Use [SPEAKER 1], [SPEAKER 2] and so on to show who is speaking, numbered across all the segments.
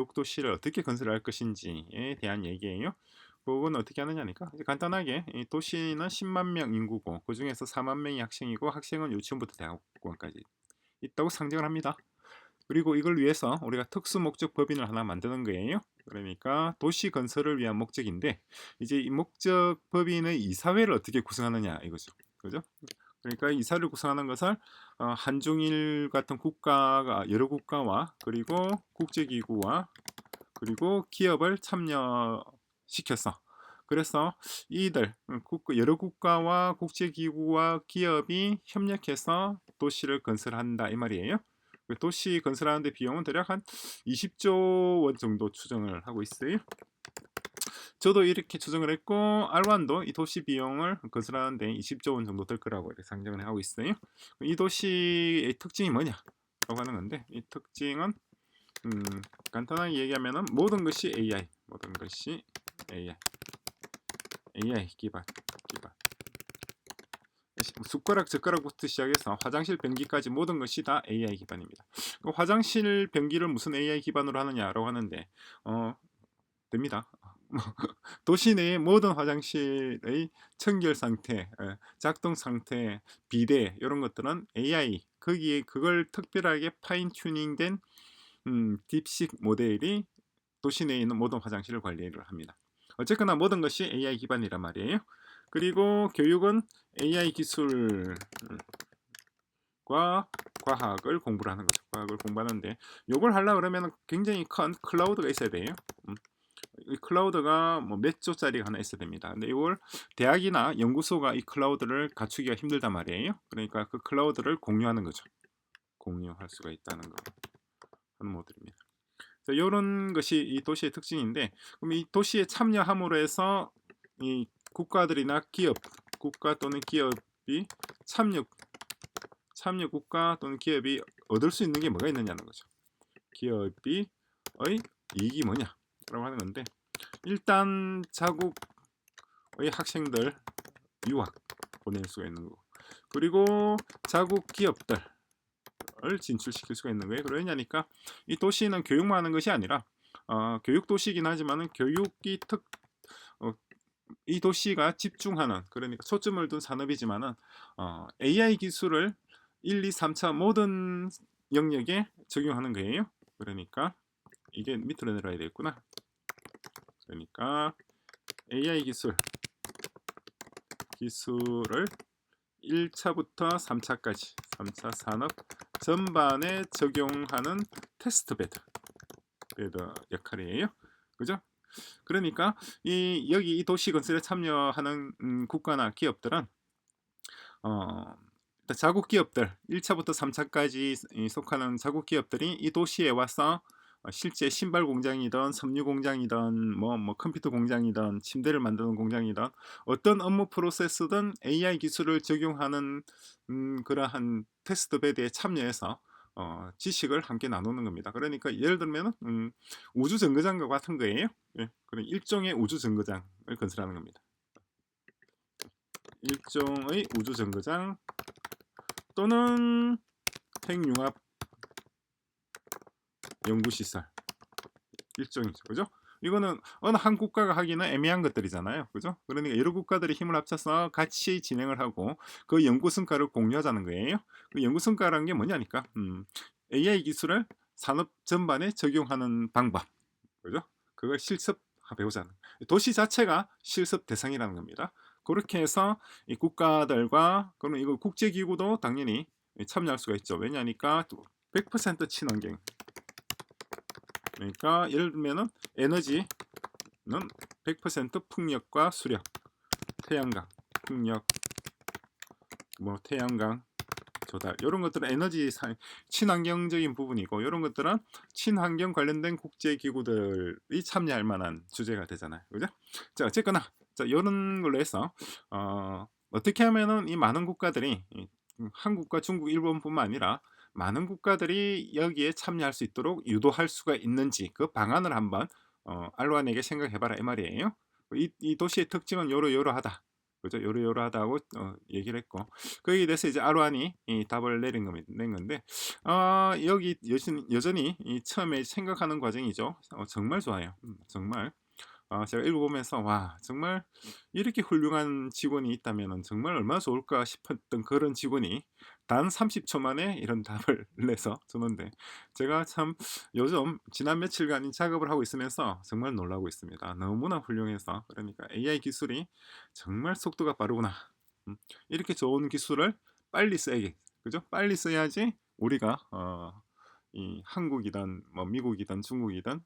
[SPEAKER 1] 교육 도시를 어떻게 건설할 것인지에 대한 얘기예요. 그건 어떻게 하느냐니까 이제 간단하게 이 도시는 10만 명 인구고 그중에서 4만 명이 학생이고 학생은 유치원부터 대학원까지 있다고 상정을 합니다. 그리고 이걸 위해서 우리가 특수 목적 법인을 하나 만드는 거예요. 그러니까 도시 건설을 위한 목적인데 이제 이 목적 법인의 이사회를 어떻게 구성하느냐 이거죠. 그죠? 그러니까 이사를 구성하는 것을 한중일 같은 국가가 여러 국가와 그리고 국제기구와 그리고 기업을 참여시켜서 그래서 이들 여러 국가와 국제기구와 기업이 협력해서 도시를 건설한다 이 말이에요. 그 도시 건설하는데 비용은 대략 한 20조 원 정도 추정을 하고 있어요. 저도 이렇게 추정을 했고 알완도 이 도시 비용을 건설하는데 20조 원 정도 들 거라고 이렇게 상정을 하고 있어요. 이 도시의 특징이 뭐냐라고 하는 건데 이 특징은 음, 간단하게 얘기하면은 모든 것이 AI, 모든 것이 AI, AI 기반. 숟가락 젓가락부터 시작해서 화장실 변기까지 모든 것이 다 AI 기반입니다. 그 화장실 변기를 무슨 AI 기반으로 하느냐라고 하는데 됩니다. 도시 내의 모든 화장실의 청결 상태, 작동 상태, 비대 이런 것들은 AI 거기에 그걸 특별하게 파인 튜닝된 딥식 모델이 도시 내에 있는 모든 화장실을 관리를 합니다. 어쨌거나 모든 것이 AI 기반이란 말이에요. 그리고 교육은 AI 기술과 과학을 공부를 하는 거죠. 과학을 공부하는데 이걸 하려고 그러면 굉장히 큰 클라우드가 있어야 돼요. 이 클라우드가 뭐 몇 조짜리가 하나 있어야 됩니다. 근데 이걸 대학이나 연구소가 이 클라우드를 갖추기가 힘들단 말이에요. 그러니까 그 클라우드를 공유하는 거죠. 공유할 수가 있다는 거 하는 모델입니다. 이런 것이 이 도시의 특징인데 그럼 이 도시에 참여함으로 해서 이 국가들이나 기업, 국가 또는 기업이 참여 국가 또는 기업이 얻을 수 있는 게 뭐가 있느냐는 거죠. 기업의 이익이 뭐냐라고 하는 건데 일단 자국의 학생들 유학 보낼 수가 있는 거고 그리고 자국 기업들을 진출시킬 수가 있는 거예요. 그러냐니까 이 도시는 교육만 하는 것이 아니라 교육 도시이긴 하지만은 교육이 이 도시가 집중하는 그러니까 초점을 둔 산업이지만은 AI 기술을 1, 2, 3차 모든 영역에 적용하는 거예요. 그러니까 이게 밑으로 내려야 되겠구나. 그러니까 AI 기술을 1차부터 3차까지 3차 산업 전반에 적용하는 테스트베드 역할이에요. 그죠? 그러니까 여기 이 도시 건설에 참여하는 국가나 기업들은 자국 기업들 1차부터 3차까지 속하는 자국 기업들이 이 도시에 와서 실제 신발 공장이든 섬유 공장이든 뭐 컴퓨터 공장이든 침대를 만드는 공장이든 어떤 업무 프로세스든 AI 기술을 적용하는 그러한 테스트 베드에 참여해서 지식을 함께 나누는 겁니다. 그러니까 예를 들면 우주 정거장과 같은 거예요. 예, 그런 일종의 우주 정거장을 건설하는 겁니다. 일종의 우주 정거장 또는 핵융합 연구시설 일종이죠. 그죠? 이거는 어느 한 국가가 하기는 애매한 것들이잖아요. 그죠? 그러니까 여러 국가들이 힘을 합쳐서 같이 진행을 하고 그 연구 성과를 공유하자는 거예요. 그 연구 성과라는 게 뭐냐니까 AI 기술을 산업 전반에 적용하는 방법. 그죠? 그걸 실습 배우자는 도시 자체가 실습 대상이라는 겁니다. 그렇게 해서 이 국가들과 그러면 이거 국제기구도 당연히 참여할 수가 있죠. 왜냐니까 100% 친환경. 그러니까 예를 들면은 에너지는 100% 풍력과 수력, 태양광, 풍력, 뭐 태양광 조달 이런 것들은 에너지 친환경적인 부분이고 이런 것들은 친환경 관련된 국제기구들이 참여할 만한 주제가 되잖아요. 그죠? 자 어쨌거나 자 이런 걸로 해서 어떻게 하면은 이 많은 국가들이 한국과 중국, 일본뿐만 아니라 많은 국가들이 여기에 참여할 수 있도록 유도할 수가 있는지 그 방안을 한번 알완에게 생각해봐라 이 말이에요. 이 도시의 특징은 요러요러하다. 그죠? 요러요러하다고 얘기를 했고 거기에 대해서 이제 아르완이 이 답을 낸 건데 여기 여전히 이 처음에 생각하는 과정이죠. 정말 좋아요. 정말. 제가 읽어보면서 '와 정말 이렇게 훌륭한 직원이 있다면은 정말 얼마나 좋을까.' 싶었던 그런 직원이 단 30초 만에 이런 답을 내서 주는데 제가 참 요즘 지난 며칠간 이 작업을 하고 있으면서 정말 놀라고 있습니다. 너무나 훌륭해서 그러니까 'AI 기술이 정말 속도가 빠르구나. 음 이렇게 좋은 기술을 빨리 써야겠' 그죠? 빨리 써야지 우리가 이 한국이든 뭐 미국이든 중국이든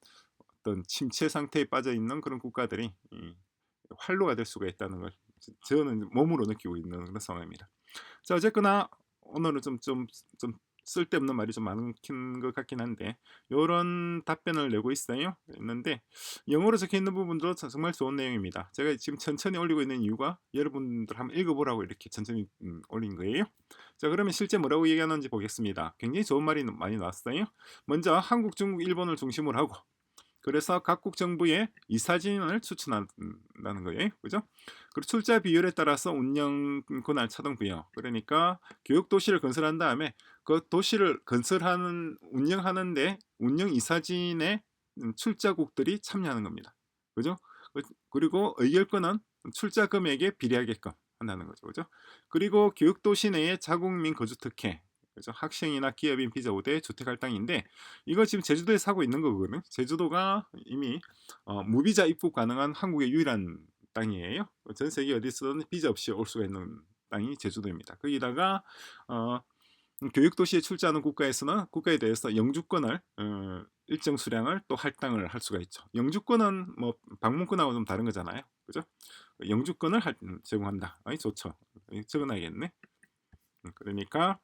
[SPEAKER 1] 어떤 침체 상태에 빠져 있는 그런 국가들이 이 활로가 될 수가 있다는 걸 저는 몸으로 느끼고 있는 그런 상황입니다. 자 어쨌거나 오늘은 좀 쓸데없는 말이 좀 많긴 것 같긴 한데 요런 답변을 내고 있는데 영어로 적혀 있는 부분도 정말 좋은 내용입니다. 제가 지금 천천히 올리고 있는 이유가 여러분들 한번 읽어보라고 이렇게 천천히 올린 거예요. 자 그러면 실제 뭐라고 얘기하는지 보겠습니다. 굉장히 좋은 말이 많이 나왔어요. 먼저 한국, 중국, 일본을 중심으로 하고 그래서 각국 정부에 이사진을 추천한다는 거예요. 그죠? 그리고 출자 비율에 따라서 운영 권한 차등 부여. 그러니까 교육 도시를 건설한 다음에 그 도시를 건설하는 운영하는데 운영 이사진의 출자국들이 참여하는 겁니다. 그죠? 그리고 의결권은 출자 금액에 비례하게끔 한다는 거죠. 그죠? 그리고 교육 도시 내의 자국민 거주 특혜. 그죠? 학생이나 기업인 비자 우대 주택 할당인데 이거 지금 제주도에서 하고 있는 거거든요. 제주도가 이미 무비자 입국 가능한 한국의 유일한 땅이에요. 전 세계 어디서든 비자 없이 올 수가 있는 땅이 제주도입니다. 거기다가 교육 도시에 출자하는 국가에서는 국가에 대해서 영주권을 일정 수량을 또 할당을 할 수가 있죠. 영주권은 뭐 방문권하고 좀 다른 거잖아요. 그죠? 영주권을 제공한다. 아이 좋죠. 적어놔야겠네. 그러니까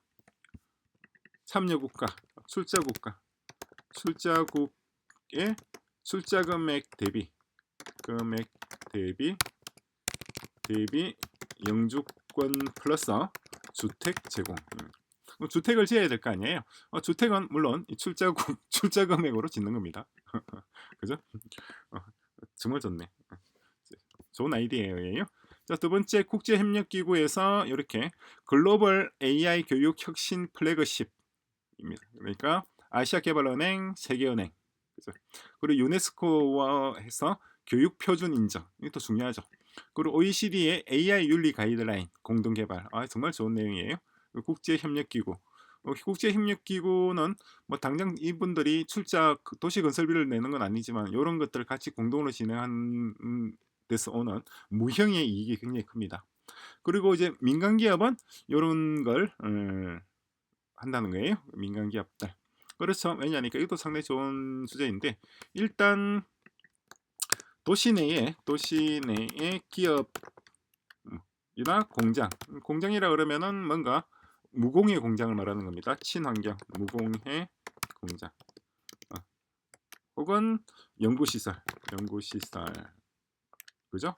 [SPEAKER 1] 참여 국가, 출자 국가, 출자국의 출자 금액 대비 영주권 플러스 주택 제공. 주택을 지어야 될 거 아니에요. 주택은 물론 이 출자 금액으로 짓는 겁니다. 그죠? 어, 정말 좋네. 좋은 아이디어예요. 자, 두 번째 국제협력기구에서 이렇게 글로벌 AI 교육 혁신 플래그십입니다. 그러니까 아시아개발은행, 세계은행, 그죠? 그리고 유네스코와해서 교육 표준 인정, 이것도 중요하죠. 그리고 OECD의 AI 윤리 가이드라인 공동 개발, 정말 좋은 내용이에요. 국제협력기구, 국제협력기구는 뭐 당장 이분들이 출자 도시 건설비를 내는 건 아니지만 이런 것들을 같이 공동으로 진행하는 데서 오는 무형의 이익이 굉장히 큽니다. 그리고 이제 민간 기업은 이런 걸 한다는 거예요. 민간 기업들. 그렇죠. 왜냐하니까 이것도 상당히 좋은 주제인데 일단 도시 내에 기업이나 공장이라 그러면은 뭔가 무공해 공장을 말하는 겁니다. 친환경 무공해 공장. 혹은 연구시설, 그죠?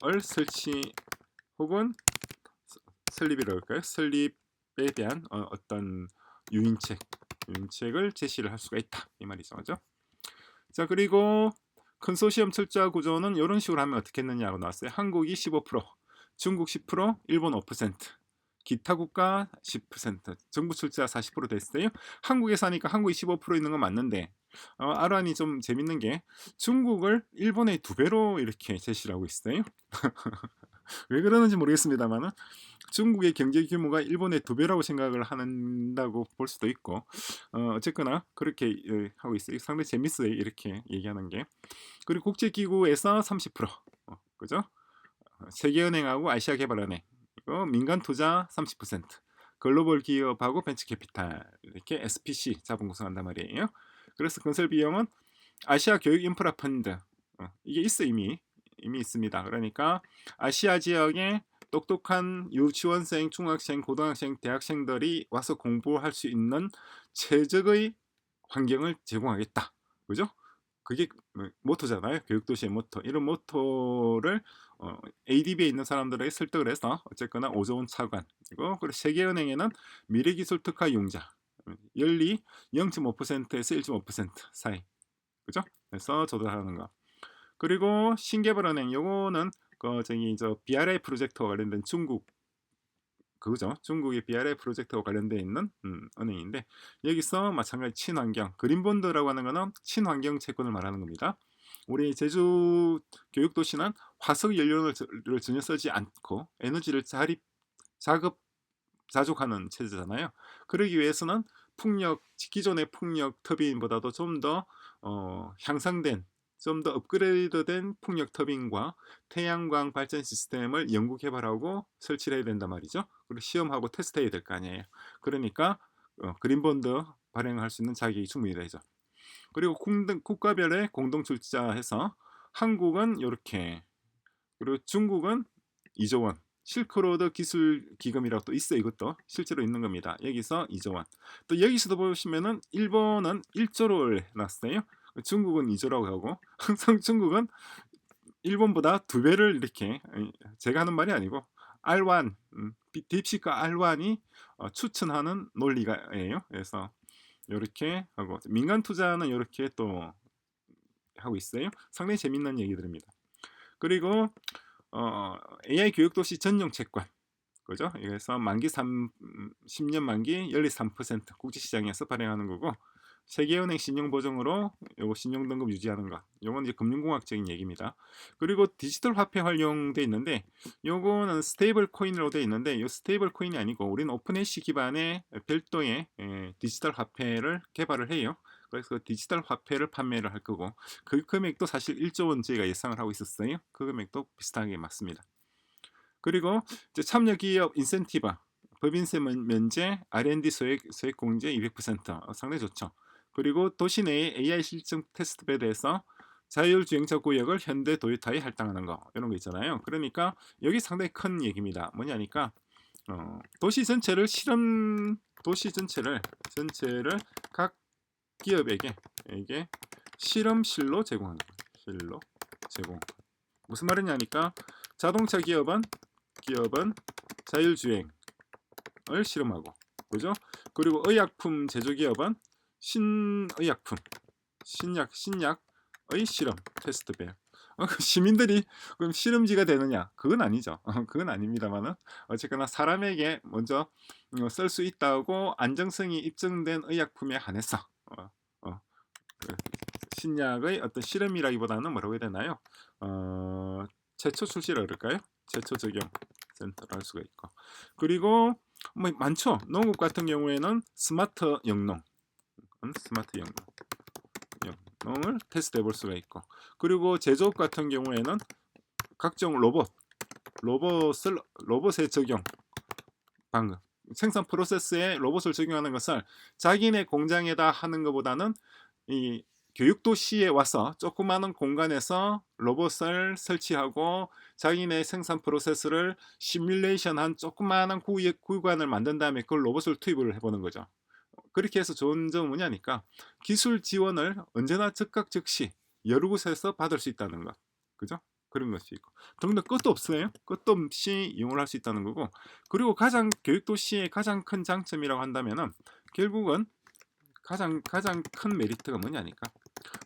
[SPEAKER 1] 을 설치 혹은 설립이라고 할까요? 설립에 대한 어떤 유인책을 제시를 할 수가 있다 이 말이죠, 그죠? 자 그리고 컨소시엄 출자 구조는 이런 식으로 하면 어떻게 했느냐고 나왔어요. 한국이 15%, 중국 10%, 일본 5%, 기타 국가 10%, 정부 출자 40% 됐어요. 한국에서 하니까 한국이 15% 있는 건 맞는데 아란이 좀 재밌는 게 중국을 일본의 2배로 이렇게 제시를 하고 있어요. 왜 그러는지 모르겠습니다만은 중국의 경제 규모가 일본의 2배라고 생각을 한다고 볼 수도 있고 어쨌거나 그렇게 하고 있어요. 상당히 재밌어요. 이렇게 얘기하는 게. 그리고 국제기구에서 30%, 그죠? 세계은행하고 아시아개발은행, 이거 민간 투자 30%, 글로벌 기업하고 벤처캐피탈 이렇게 SPC 자본 구성한단 말이에요. 그래서 건설 비용은 아시아 교육 인프라 펀드 이게 이미 있습니다. 그러니까 아시아 지역에 똑똑한 유치원생, 중학생, 고등학생, 대학생들이 와서 공부할 수 있는 최적의 환경을 제공하겠다. 그죠? 그게 모토잖아요. 교육도시의 모토. 이런 모토를 ADB에 있는 사람들에게 설득을 해서 어쨌거나 5조 원 차관이고 그리고 세계은행에는 미래기술 특화 융자 연리 0.5%에서 1.5% 사이. 그죠? 그래서 조달하는 거. 그리고 신개발은행 요거는 저기 BRI 프로젝트와 관련된 중국 그거죠. 중국의 BRI 프로젝트와 관련돼 있는 은행인데 여기서 마찬가지 친환경 그린본드라고 하는 거는 친환경 채권을 말하는 겁니다. 우리 제주 교육도시는 화석 연료를 전혀 쓰지 않고 에너지를 자급 자족하는 체제잖아요. 그러기 위해서는 기존의 풍력 터빈보다도 좀 더 향상된 좀 더 업그레이드된 풍력 터빈과 태양광 발전 시스템을 연구 개발하고 설치를 해야 된단 말이죠. 그리고 시험하고 테스트해야 될 거 아니에요. 그러니까 그린본드 발행할 수 있는 자격이 충분히 되죠. 그리고 국가별의 공동 출자해서 한국은 이렇게 그리고 중국은 2조 원 실크로드 기술 기금이라고 또 있어요. 이것도 실제로 있는 겁니다. 여기서 2조 원. 또 여기서도 보시면은 일본은 1조를 해놨어요. 중국은 2조라고 하고 항상 중국은 일본보다 2배를 이렇게 제가 하는 말이 아니고 알완 딥시크 알완이 추천하는 논리가예요. 그래서 이렇게 하고 민간 투자는 이렇게 또 하고 있어요. 상당히 재밌는 얘기들입니다. 그리고 AI 교육도시 전용 채권 그죠? 그래서 만기 10년 만기 연리 3% 국제시장에서 발행하는 거고 세계은행 신용보증으로 요거 신용등급 유지하는 것 요건 이제 금융공학적인 얘기입니다. 그리고 디지털 화폐 활용돼 있는데 요거는 스테이블 코인으로 돼 있는데 요 스테이블 코인이 아니고 우리는 오픈애쉬 기반의 별도의 디지털 화폐를 개발을 해요. 그래서 그 디지털 화폐를 판매를 할 거고 그 금액도 사실 1조 원 저희가 예상을 하고 있었어요. 그 금액도 비슷하게 맞습니다. 그리고 이제 참여 기업 인센티브 법인세 면제, R&D 소액 공제 200% 상당히 좋죠. 그리고 도시 내의 AI 실증 테스트베드에서 자율주행차 구역을 현대 도요타에 할당하는 거 이런 거 있잖아요. 그러니까 여기 상당히 큰 얘기입니다. 뭐냐니까 도시 전체를 각 기업에게 이게 실험실로 제공하는 거예요. 실로 제공. 무슨 말이냐니까 자동차 기업은 자율주행을 실험하고 그죠? 그리고 의약품 제조기업은 신의약품 신약의 실험 테스트벨 시민들이 그럼 실험지가 되느냐? 그건 아니죠. 그건 아닙니다만은 어쨌거나 사람에게 먼저 쓸 수 있다고 안정성이 입증된 의약품에 한해서 그 신약의 어떤 실험이라기보다는 뭐라고 해야 되나요? 최초 출시라 그럴까요? 최초 적용 센터를 할 수가 있고 그리고 뭐 많죠. 농업 같은 경우에는 스마트 영농 영농을 테스트해 볼 수가 있고 그리고 제조업 같은 경우에는 각종 로봇의 적용 방금 생산 프로세스에 로봇을 적용하는 것을 자기네 공장에다 하는 것보다는 이 교육도시에 와서 조그마한 공간에서 로봇을 설치하고 자기네 생산 프로세스를 시뮬레이션한 조그마한 구간을 만든 다음에 그걸 로봇을 투입을 해보는 거죠. 그렇게 해서 좋은 점은 뭐냐니까 기술 지원을 언제나 즉각 즉시 여러 곳에서 받을 수 있다는 것. 그죠? 그런 것이 있고 등등 끝도 없어요. 끝도 없이 이용을 할 수 있다는 거고 그리고 교육도시의 가장 큰 장점이라고 한다면은 결국은 가장 큰 메리트가 뭐냐니까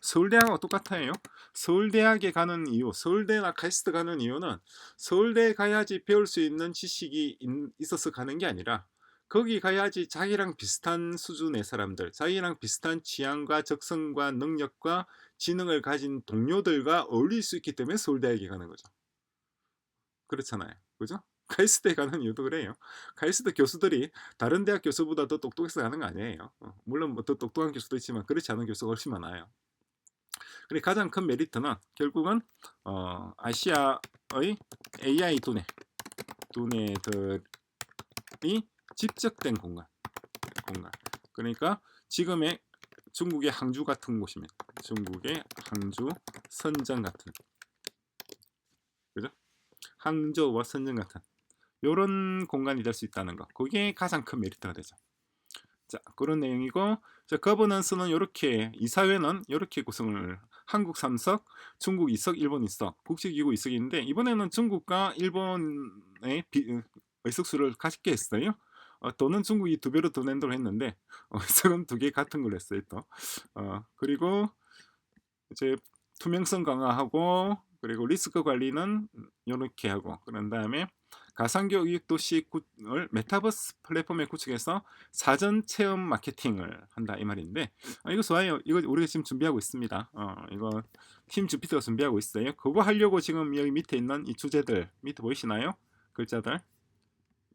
[SPEAKER 1] 서울대하고 똑같아요. 서울대학에 가는 이유, 서울대나 카이스트 가는 이유는 서울대에 가야지 배울 수 있는 지식이 있어서 가는 게 아니라 거기 가야지 자기랑 비슷한 수준의 사람들, 자기랑 비슷한 취향과 적성과 능력과 지능을 가진 동료들과 어울릴 수 있기 때문에 서울대학에 가는 거죠. 그렇잖아요. 그죠? 카이스트에 가는 이유도 그래요. 카이스트 교수들이 다른 대학 교수보다 더 똑똑해서 가는 거 아니에요. 물론 뭐 더 똑똑한 교수도 있지만 그렇지 않은 교수가 훨씬 많아요. 그리고 가장 큰 메리트는 결국은 아시아의 AI 두뇌들이 집적된 공간. 그러니까 지금의 중국의 항주 같은 곳이면 중국의 항주, 선전 같은 그죠? 항저우와 선전 같은 이런 공간이 될 수 있다는 거. 그게 가장 큰 메리트가 되죠. 자, 그런 내용이고 자, 거버넌스는 이렇게 이사회는 이렇게 구성을 한국 3석, 중국 2석, 일본 2석, 국제기구 2석인데 이번에는 중국과 일본의 의석수를 같게 했어요. 돈은 중국이 2배로 더 낸다고 했는데 의석은 2개 같은 걸 했어요 또. 그리고 이제 투명성 강화하고 그리고 리스크 관리는 요렇게 하고 그런 다음에 가상교육 도시를 메타버스 플랫폼에 구축해서 사전 체험 마케팅을 한다 이 말인데 이거 좋아요. 이거 우리가 지금 준비하고 있습니다. 이거 팀 주피터가 준비하고 있어요. 그거 하려고 지금 여기 밑에 있는 이 주제들 밑에 보이시나요? 글자들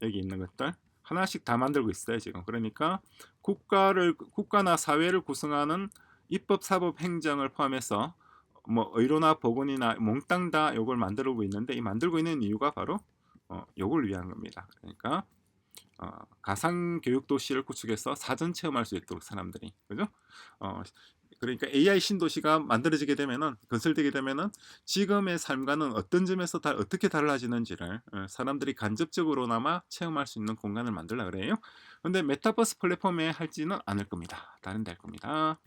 [SPEAKER 1] 여기 있는 것들 하나씩 다 만들고 있어요 지금. 그러니까 국가나 사회를 구성하는 입법, 사법, 행정을 포함해서 뭐 의료나 보건이나 몽땅 다 요걸 만들고 있는데 이 만들고 있는 이유가 바로 요걸 위한 겁니다. 그러니까 가상 교육 도시를 구축해서 사전 체험할 수 있도록 사람들이 그죠? 어, 그러니까 AI 신도시가 만들어지게 되면은 건설되게 되면은 지금의 삶과는 어떤 점에서 어떻게 달라지는지를 사람들이 간접적으로나마 체험할 수 있는 공간을 만들라 그래요. 근데 메타버스 플랫폼에 할지는 않을 겁니다. 다른 데 할 겁니다.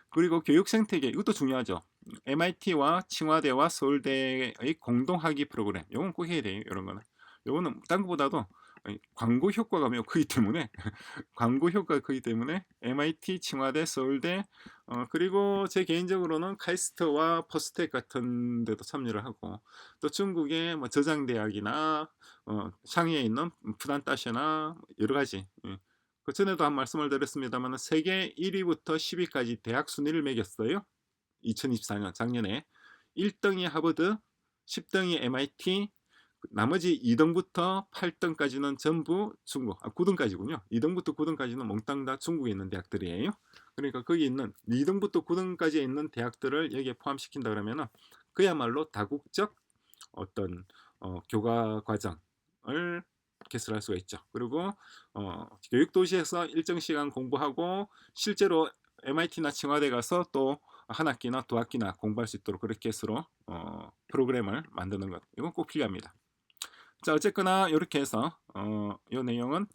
[SPEAKER 1] 그리고 교육 생태계 이것도 중요하죠. MIT와 칭화대와 서울대의 공동학위 프로그램 이건 꼭 해야 돼요. 이런 거는 요거는 딴 것보다도 광고 효과가 매우 크기 때문에 광고 효과가 크기 때문에 MIT, 칭화대, 서울대 그리고 제 개인적으로는 카이스트와 퍼스텍 같은 데도 참여를 하고 또 중국의 뭐 저장대학이나 샹해에 있는 푸단따시나 여러 가지 그 전에도 한 말씀을 드렸습니다만 세계 1위부터 10위까지 대학 순위를 매겼어요. 2024년 작년에 1등이 하버드, 10등이 MIT, 나머지 2등부터 8등까지는 전부 중국, 9등까지군요. 2등부터 9등까지는 몽땅 다 중국에 있는 대학들이에요. 그러니까 거기 있는 2등부터 9등까지 있는 대학들을 여기에 포함시킨다 그러면은 그야말로 다국적 어떤 교과 과정을 개설할 수가 있죠. 그리고 교육 도시에서 일정 시간 공부하고 실제로 MIT나 칭화대 가서 또 한 학기나 두 학기나 공부할 수 있도록 그렇게 해서 프로그램을 만드는 것 이건 꼭 필요합니다. 자 어쨌거나 이렇게 해서 이 내용은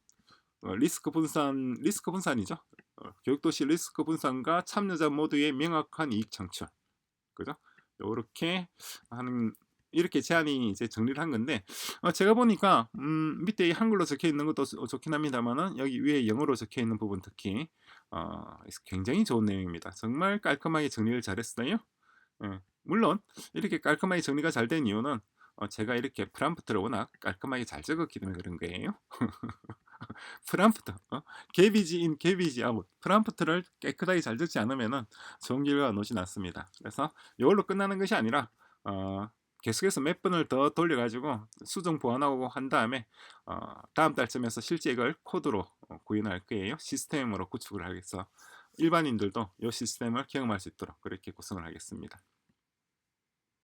[SPEAKER 1] 리스크 분산이죠. 교육도시 리스크 분산과 참여자 모두의 명확한 이익 창출 그죠? 요렇게 하는 이렇게 제안이 이제 정리를 한 건데 제가 보니까 밑에 한글로 적혀 있는 것도 좋긴 합니다만은 여기 위에 영어로 적혀 있는 부분 특히 굉장히 좋은 내용입니다. 정말 깔끔하게 정리를 잘했어요. 물론 이렇게 깔끔하게 정리가 잘 된 이유는 제가 이렇게 프롬프트를 워낙 깔끔하게 잘 적었기 때문에 그런 거예요. 프롬프트 개비지 인 개비지 아웃 프롬프트를 깨끗하게 잘 적지 않으면은 좋은 결과가 나오진 않습니다. 그래서 이걸로 끝나는 것이 아니라 계속해서 몇 번을 더 돌려가지고 수정 보완하고 한 다음에 다음 달쯤에서 실제 이걸 코드로 구현할 거예요. 시스템으로 구축을 하겠어 일반인들도 이 시스템을 경험할 수 있도록 그렇게 구성을 하겠습니다.